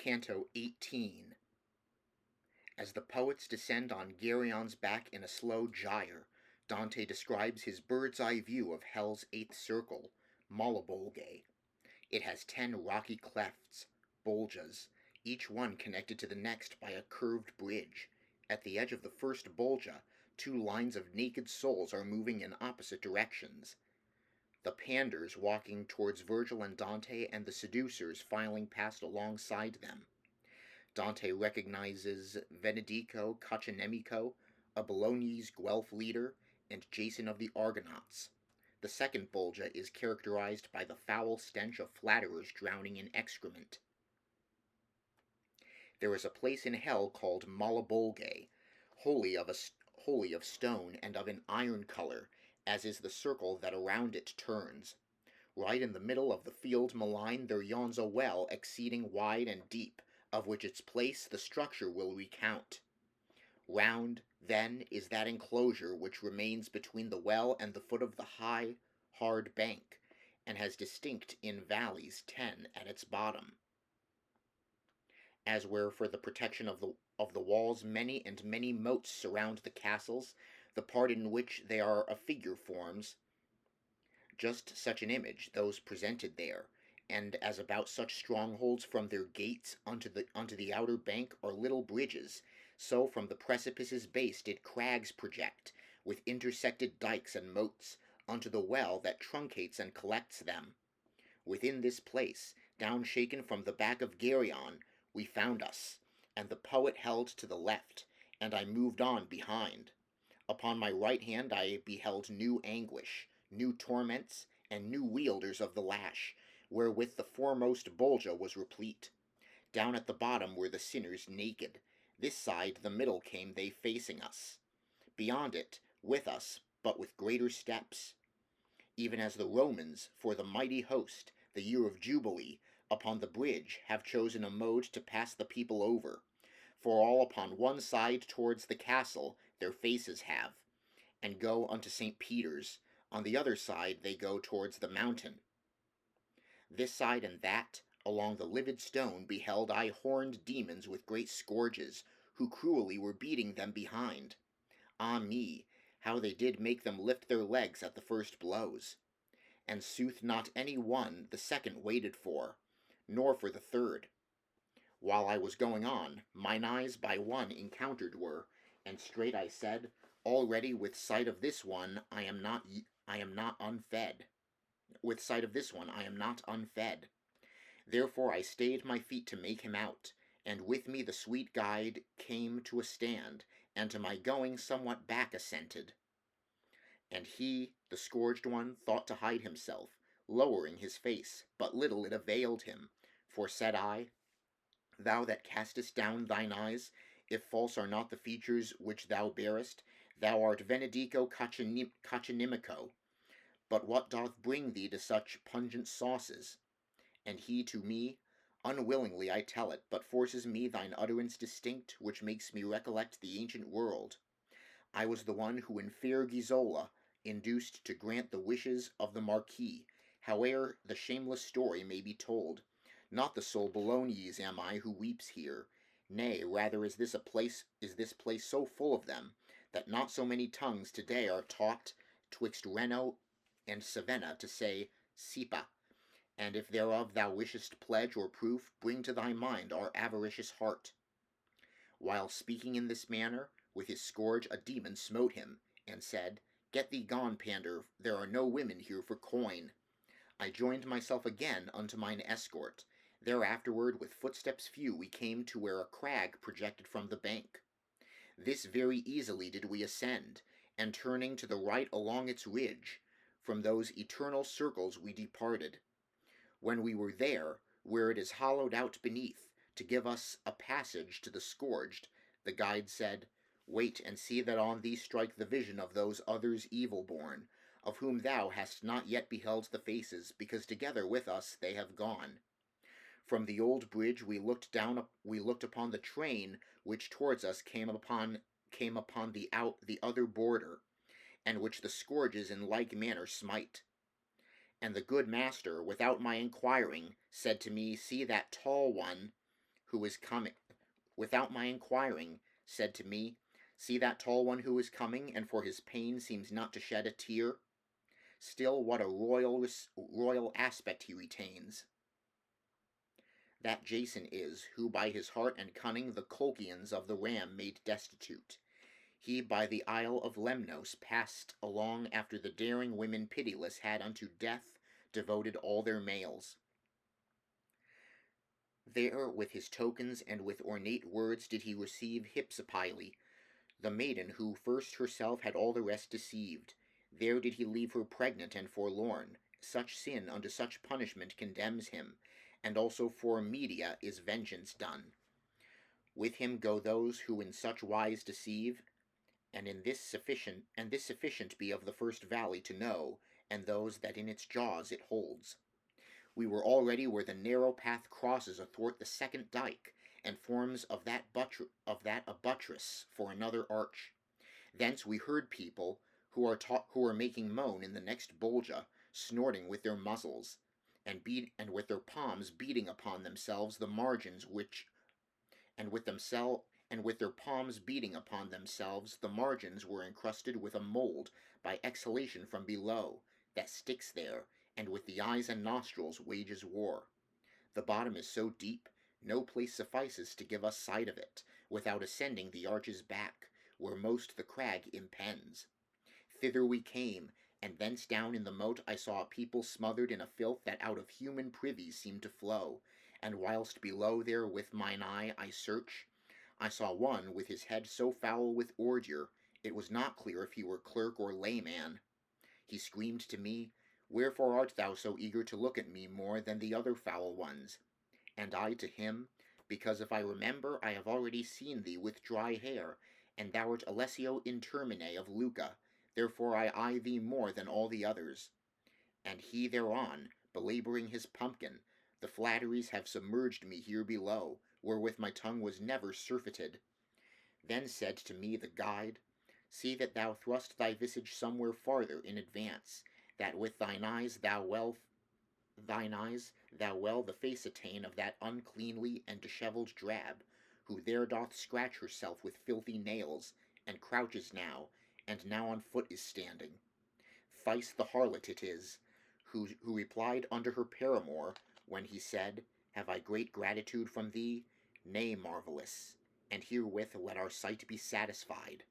Canto 18. As the poets descend on Gerion's back in a slow gyre, Dante describes his bird's-eye view of Hell's eighth circle, Malebolge. It has 10 rocky clefts, bolgas, each one connected to the next by a curved bridge. At the edge of the first bolga, 2 lines of naked souls are moving in opposite directions. The panders walking towards Virgil and Dante, and the seducers filing past alongside them. Dante recognizes Venedico Caccianemico, a Bolognese Guelph leader, and Jason of the Argonauts. The second bolga is characterized by the foul stench of flatterers drowning in excrement. There is a place in hell called Malebolge, wholly of stone and of an iron color, as is the circle that around it turns. Right in the middle of the field malign there yawns a well exceeding wide and deep, of which its place the structure will recount. Round, then, is that enclosure which remains between the well and the foot of the high, hard bank, and has distinct in valleys 10 at its bottom. As where for the protection of the walls many and many moats surround the castles, the part in which they are a figure forms just such an image, those presented there, and as about such strongholds from their gates unto the outer bank are little bridges, so from the precipice's base did crags project, with intersected dikes and moats, unto the well that truncates and collects them. Within this place, down shaken from the back of Geryon, we found us, and the poet held to the left, and I moved on behind. Upon my right hand I beheld new anguish, new torments, and new wielders of the lash, wherewith the foremost bolga was replete. Down at the bottom were the sinners naked. This side the middle came they facing us. Beyond it, with us, but with greater steps. Even as the Romans, for the mighty host, the year of Jubilee, upon the bridge have chosen a mode to pass the people over. For all upon one side towards the castle their faces have, and go unto St. Peter's. On the other side they go towards the mountain. This side and that, along the livid stone, beheld I horned demons with great scourges, who cruelly were beating them behind. Ah me, how they did make them lift their legs at the first blows! And sooth not any one the second waited for, nor for the third. While I was going on, mine eyes by one encountered were, and straight I said, already with sight of this one I am not unfed. With sight of this one I am not unfed. Therefore I stayed my feet to make him out, and with me the sweet guide came to a stand, and to my going somewhat back assented. And he, the scourged one, thought to hide himself, lowering his face, but little it availed him. For said I, thou that castest down thine eyes, if false are not the features which thou bearest, thou art Venedico Caccianemico. But what doth bring thee to such pungent sauces? And he to me, unwillingly I tell it, but forces me thine utterance distinct, which makes me recollect the ancient world. I was the one who in fair Gisola induced to grant the wishes of the Marquis, howe'er the shameless story may be told. Not the sole Bolognese am I who weeps here. Nay, rather is this place so full of them, that not so many tongues today are taught twixt Reno and Savena to say Sipa, and if thereof thou wishest pledge or proof, bring to thy mind our avaricious heart. While speaking in this manner, with his scourge a demon smote him, and said, Get thee gone, pander, there are no women here for coin. I joined myself again unto mine escort. Thereafterward, with footsteps few, we came to where a crag projected from the bank. This very easily did we ascend, and turning to the right along its ridge, from those eternal circles we departed. When we were there, where it is hollowed out beneath, to give us a passage to the scourged, the guide said, Wait and see that on thee strike the vision of those others evil-born, of whom thou hast not yet beheld the faces, because together with us they have gone. From the old bridge we looked upon the train which towards us came upon the other border, and which the scourges in like manner smite. And the good master, without my inquiring, said to me, See that tall one, who is coming, without my inquiring, said to me, "See that tall one who is coming, and for his pain seems not to shed a tear? Still, what a royal aspect he retains! That Jason is, who by his heart and cunning the Colchians of the Ram made destitute. He by the Isle of Lemnos passed along after the daring women pitiless had unto death devoted all their males. There with his tokens and with ornate words did he receive Hypsipyle, the maiden who first herself had all the rest deceived. There did he leave her pregnant and forlorn. Such sin unto such punishment condemns him, and also for Media is vengeance done. With him go those who in such wise deceive, and this sufficient be of the first valley to know, and those that in its jaws it holds. We were already where the narrow path crosses athwart the second dike, and forms of that a buttress for another arch. Thence we heard people who are making moan in the next bolgia, snorting with their muzzles, and with their palms beating upon themselves the margins with their palms beating upon themselves the margins were encrusted with a mould by exhalation from below, that sticks there, and with the eyes and nostrils wages war. The bottom is so deep, no place suffices to give us sight of it, without ascending the arch's back, where most the crag impends. Thither we came, and thence down in the moat I saw a people smothered in a filth that out of human privies seemed to flow, and whilst below there with mine eye I search, I saw one with his head so foul with ordure, it was not clear if he were clerk or layman. He screamed to me, "Wherefore art thou so eager to look at me more than the other foul ones?" And I to him, "Because if I remember I have already seen thee with dry hair, and thou art Alessio Intermine of Lucca, therefore I eye thee more than all the others." And he thereon, belabouring his pumpkin, "The flatteries have submerged me here below, wherewith my tongue was never surfeited." Then said to me the guide, "See that thou thrust thy visage somewhere farther in advance, that with thine eyes thou well the face attain of that uncleanly and dishevelled drab, who there doth scratch herself with filthy nails, and crouches now, and now on foot is standing. Thrice the harlot it is, who replied unto her paramour, when he said, Have I great gratitude from thee? Nay, marvellous, and herewith let our sight be satisfied.